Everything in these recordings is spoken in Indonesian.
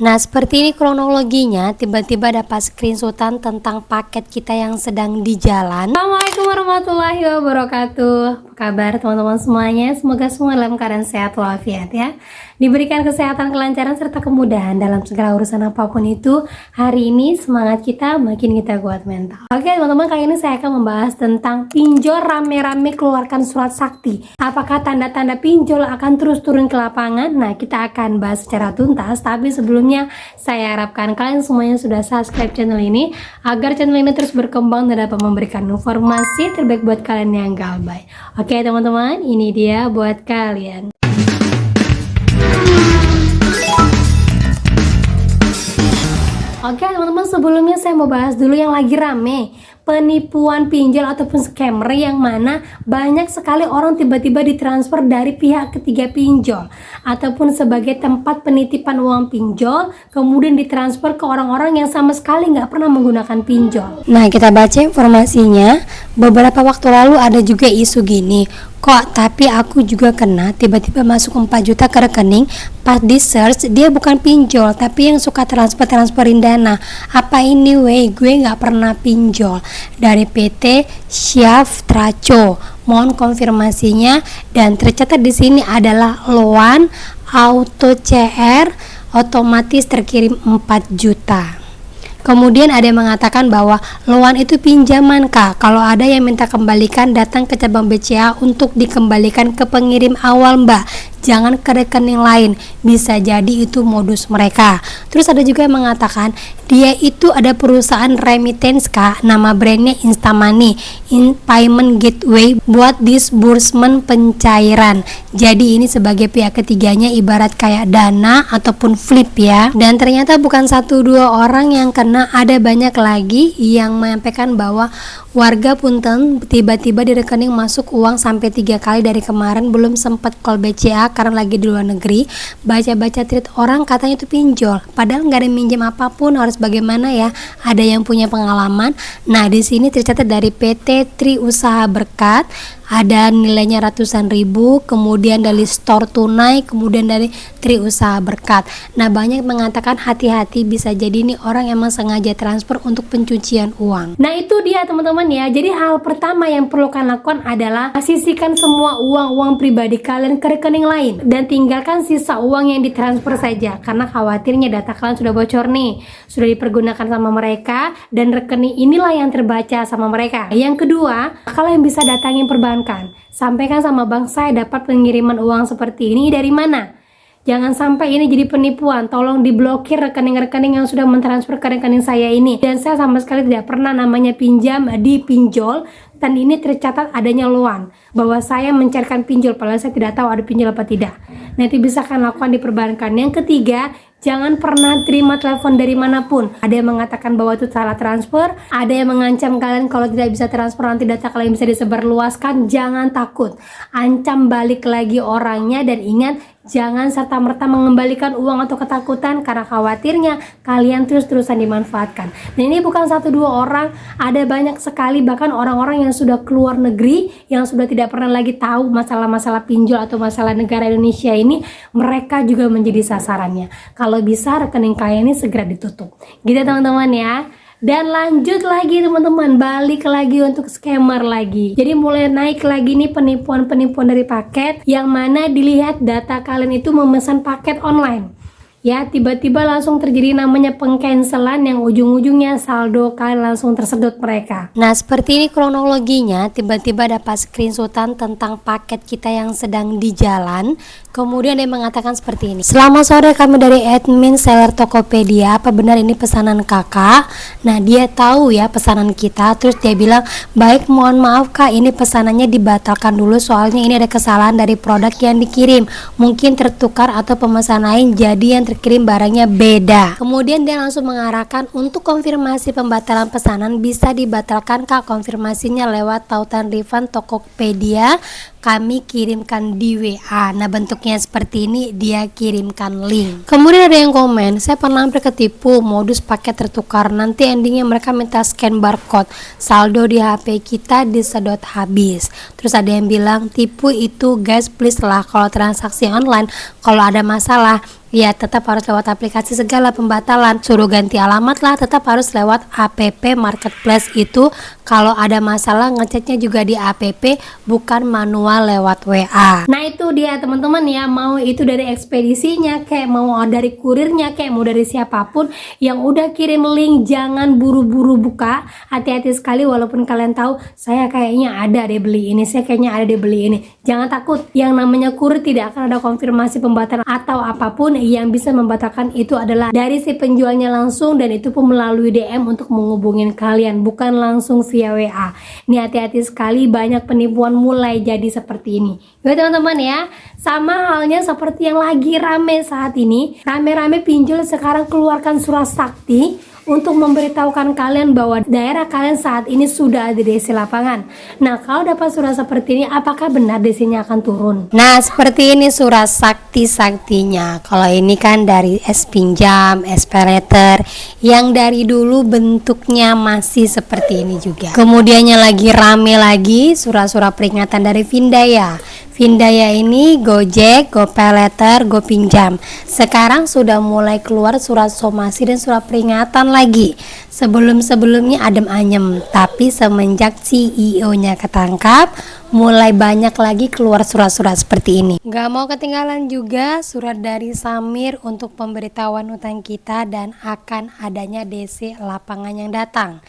Nah, seperti ini kronologinya, tiba-tiba dapat screenshotan tentang paket kita yang sedang di jalan. Assalamualaikum warahmatullahi wabarakatuh. Apa kabar teman-teman semuanya? Semoga semua dalam keadaan sehat walafiat ya. Diberikan kesehatan, kelancaran, serta kemudahan dalam segala urusan apapun itu. Hari ini semangat kita makin kita kuat mental. Oke teman-teman, kali ini saya akan membahas tentang pinjol rame-rame keluarkan surat sakti. Apakah tanda-tanda pinjol akan terus turun ke lapangan? Nah, kita akan bahas secara tuntas, tapi sebelumnya saya harapkan kalian semuanya sudah subscribe channel ini agar channel ini terus berkembang dan dapat memberikan informasi terbaik buat kalian yang galbay. Oke teman-teman, ini dia buat kalian. Oke teman-teman, sebelumnya saya mau bahas dulu yang lagi rame, penipuan pinjol ataupun scammer, yang mana banyak sekali orang tiba-tiba ditransfer dari pihak ketiga pinjol ataupun sebagai tempat penitipan uang pinjol, kemudian ditransfer ke orang-orang yang sama sekali nggak pernah menggunakan pinjol. Nah, kita baca informasinya. Beberapa waktu lalu ada juga isu gini, kok tapi aku juga kena, tiba-tiba masuk 4 juta ke rekening, pas di search dia bukan pinjol tapi yang suka transferin dana. Apa ini wey, gue nggak pernah pinjol. Dari PT Syaf Traco, mohon konfirmasinya. Dan tercatat di sini adalah loan auto CR otomatis terkirim 4 juta. Kemudian ada yang mengatakan bahwa loan itu pinjaman kak, kalau ada yang minta kembalikan datang ke cabang BCA untuk dikembalikan ke pengirim awal mbak, jangan ke rekening lain, bisa jadi itu modus mereka. Terus ada juga yang mengatakan dia itu ada perusahaan remittance kak, nama brandnya Instamoney, payment gateway buat disbursement pencairan. Jadi ini sebagai pihak ketiganya ibarat kayak Dana ataupun Flip ya. Dan ternyata bukan 1-2 orang yang kena, ada banyak lagi yang menyampaikan bahwa warga punten tiba-tiba di rekening masuk uang sampai 3 kali dari kemarin, belum sempat call BCA karena lagi di luar negeri. Baca-baca tweet orang katanya itu pinjol, padahal nggak ada minjem apapun. Harus bagaimana ya? Ada yang punya pengalaman. Nah, di sini tercatat dari PT Tri Usaha Berkat, ada nilainya ratusan ribu, kemudian dari store tunai, kemudian dari Tri Usaha Berkat. Nah, banyak mengatakan hati-hati, bisa jadi nih orang emang sengaja transfer untuk pencucian uang. Nah, itu dia teman-teman ya. Jadi hal pertama yang perlu kalian lakukan adalah sisihkan semua uang-uang pribadi kalian ke rekening lain dan tinggalkan sisa uang yang ditransfer saja, karena khawatirnya data kalian sudah bocor nih, sudah dipergunakan sama mereka dan rekening inilah yang terbaca sama mereka. Yang kedua, kalian bisa datangin perbankan, sampaikan sama bank saya dapat pengiriman uang seperti ini dari mana. Jangan sampai ini jadi penipuan, tolong diblokir rekening-rekening yang sudah mentransfer ke rekening saya ini. Dan saya sama sekali tidak pernah namanya pinjam di pinjol, dan ini tercatat adanya loan bahwa saya mencairkan pinjol padahal saya tidak tahu ada pinjol apa tidak. Nanti bisa kalian lakukan di perbankan. Yang ketiga, jangan pernah terima telepon dari manapun. Ada yang mengatakan bahwa itu salah transfer, ada yang mengancam kalian kalau tidak bisa transfer nanti data kalian bisa disebarluaskan. Jangan takut, ancam balik lagi orangnya, dan ingat jangan serta-merta mengembalikan uang atau ketakutan karena khawatirnya kalian terus-terusan dimanfaatkan. Dan ini bukan 1-2 orang, ada banyak sekali, bahkan orang-orang yang sudah keluar negeri, yang sudah tidak pernah lagi tahu masalah-masalah pinjol atau masalah negara Indonesia ini, mereka juga menjadi sasarannya. Kalau bisa rekening kalian ini segera ditutup gitu teman-teman ya. Dan lanjut lagi teman-teman, balik lagi untuk scammer lagi. Jadi mulai naik lagi nih penipuan-penipuan dari paket, yang mana dilihat data kalian itu memesan paket online ya, tiba-tiba langsung terjadi namanya pengcancelan yang ujung-ujungnya saldo kalian langsung tersedot mereka. Nah, seperti ini kronologinya, tiba-tiba dapat screenshotan tentang paket kita yang sedang di jalan. Kemudian dia mengatakan seperti ini, selamat sore, kami dari admin seller Tokopedia, apa benar ini pesanan kakak? Nah, dia tahu ya pesanan kita, terus dia bilang, baik, mohon maaf kak, ini pesanannya dibatalkan dulu soalnya ini ada kesalahan dari produk yang dikirim, mungkin tertukar atau pemesan lain jadi yang terkirim barangnya beda. Kemudian dia langsung mengarahkan untuk konfirmasi pembatalan pesanan bisa dibatalkan kak, konfirmasinya lewat tautan refund Tokopedia, kami kirimkan di WA. Nah, bentuknya seperti ini, dia kirimkan link. Kemudian ada yang komen, saya pernah hampir ketipu modus paket tertukar, nanti endingnya mereka minta scan barcode, saldo di HP kita disedot habis. Terus ada yang bilang, tipu itu guys, please lah, kalau transaksi online kalau ada masalah Ya tetap harus lewat aplikasi, segala pembatalan suruh ganti alamat lah tetap harus lewat app marketplace itu. Kalau ada masalah ngeceknya juga di app, bukan manual lewat WA. Nah itu dia teman-teman ya, mau itu dari ekspedisinya kayak mau dari kurirnya kayak mau dari siapapun yang udah kirim link, jangan buru-buru buka, hati-hati sekali. Walaupun kalian tahu saya kayaknya ada deh beli ini, saya kayaknya ada deh beli ini, jangan takut, yang namanya kurir tidak akan ada konfirmasi pembatalan atau apapun. Yang bisa membatalkan itu adalah dari si penjualnya langsung, dan itu pun melalui DM untuk menghubungin kalian, bukan langsung via WA. Ini hati-hati sekali, banyak penipuan mulai jadi seperti ini. Oke teman-teman ya, sama halnya seperti yang lagi rame saat ini, rame-rame pinjol sekarang keluarkan surat sakti untuk memberitahukan kalian bahwa daerah kalian saat ini sudah ada DC lapangan. Nah, kalau dapat surat seperti ini, apakah benar DC-nya akan turun? Nah, seperti ini surat saktinya. Kalau ini kan dari S-Pinjam, S-Paylater, yang dari dulu bentuknya masih seperti ini juga. Kemudiannya lagi rame lagi surat-surat peringatan dari Findaya. Findaya ini Gojek, GoPaylater, GoPinjam. Sekarang sudah mulai keluar surat somasi dan surat peringatan lagi. Sebelum-sebelumnya adem ayem, tapi semenjak CEO-nya ketangkap, mulai banyak lagi keluar surat-surat seperti ini. Gak mau ketinggalan juga surat dari Samir untuk pemberitahuan utang kita dan akan adanya DC lapangan yang datang.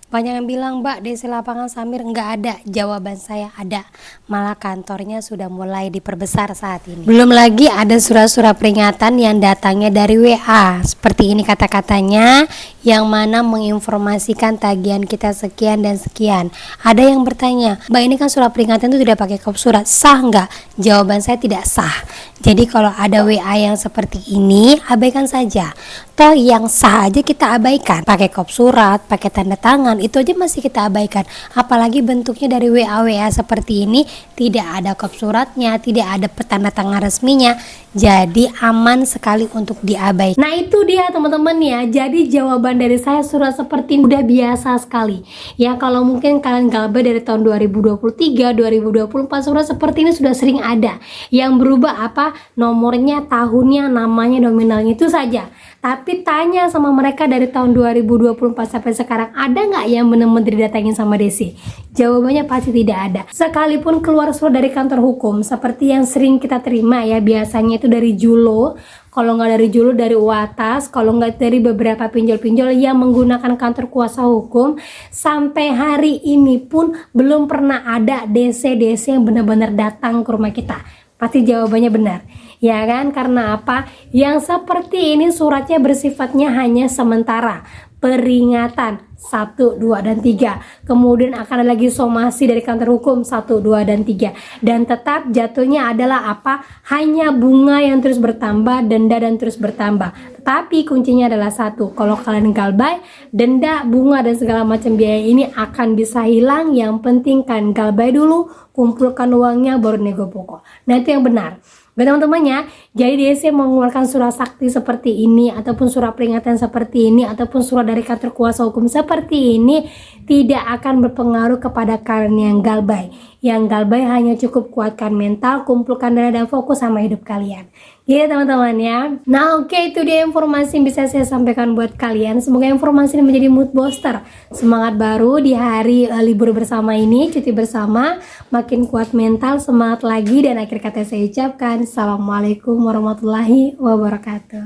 Banyak yang bilang, Mbak, DC lapangan Samir nggak ada. Jawaban saya ada, malah kantornya sudah mulai diperbesar saat ini. Belum lagi ada surat-surat peringatan yang datangnya dari WA. Seperti ini kata-katanya, yang mana menginformasikan tagihan kita sekian dan sekian. Ada yang bertanya, Mbak, ini kan surat peringatan itu tidak pakai kop surat, sah nggak? Jawaban saya tidak sah. Jadi kalau ada WA yang seperti ini, abaikan saja. Toh yang sah aja kita abaikan, pakai kop surat, pakai tanda tangan, itu aja masih kita abaikan. Apalagi bentuknya dari WA seperti ini, tidak ada kop suratnya, tidak ada tanda tangan resminya, jadi aman sekali untuk diabaikan. Nah itu dia teman-teman ya, jadi jawaban dari saya surat seperti ini udah biasa sekali ya. Kalau mungkin kalian galbay dari tahun 2023, 2024, surat seperti ini sudah sering ada. Yang berubah apa? Nomornya, tahunnya, namanya, nominalnya, itu saja. Tapi tanya sama mereka dari tahun 2024 sampai sekarang, ada nggak yang benar-benar didatangin sama DC? Jawabannya pasti tidak ada. Sekalipun keluar surat dari kantor hukum seperti yang sering kita terima ya, biasanya itu dari Julo, kalau nggak dari Julo dari UATAS, kalau nggak dari beberapa pinjol-pinjol yang menggunakan kantor kuasa hukum, sampai hari ini pun belum pernah ada DC yang benar-benar datang ke rumah kita. Pasti jawabannya benar, ya kan? Karena apa? Yang seperti ini suratnya bersifatnya hanya sementara, peringatan 1, 2, dan 3. Kemudian akan ada lagi somasi dari kantor hukum 1, 2, dan 3. Dan tetap jatuhnya adalah apa? Hanya bunga yang terus bertambah, denda dan terus bertambah. Tetapi kuncinya adalah satu, kalau kalian galbay, denda, bunga, dan segala macam biaya ini akan bisa hilang. Yang penting kalian galbay dulu, kumpulkan uangnya, baru nego pokok. Nah itu yang benar. Teman-teman ya, jadi DC mengeluarkan surat sakti seperti ini, ataupun surat peringatan seperti ini, ataupun surat dari kantor kuasa hukum seperti ini, tidak akan berpengaruh kepada kalian yang galbay. Yang galbay hanya cukup kuatkan mental, kumpulkan dana, dan fokus sama hidup kalian. Gitu teman-teman ya. Nah oke, itu dia informasi yang bisa saya sampaikan buat kalian. Semoga informasi ini menjadi mood booster, semangat baru di hari libur bersama ini, cuti bersama, makin kuat mental, semangat lagi. Dan akhir kata saya ucapkan Assalamualaikum warahmatullahi wabarakatuh.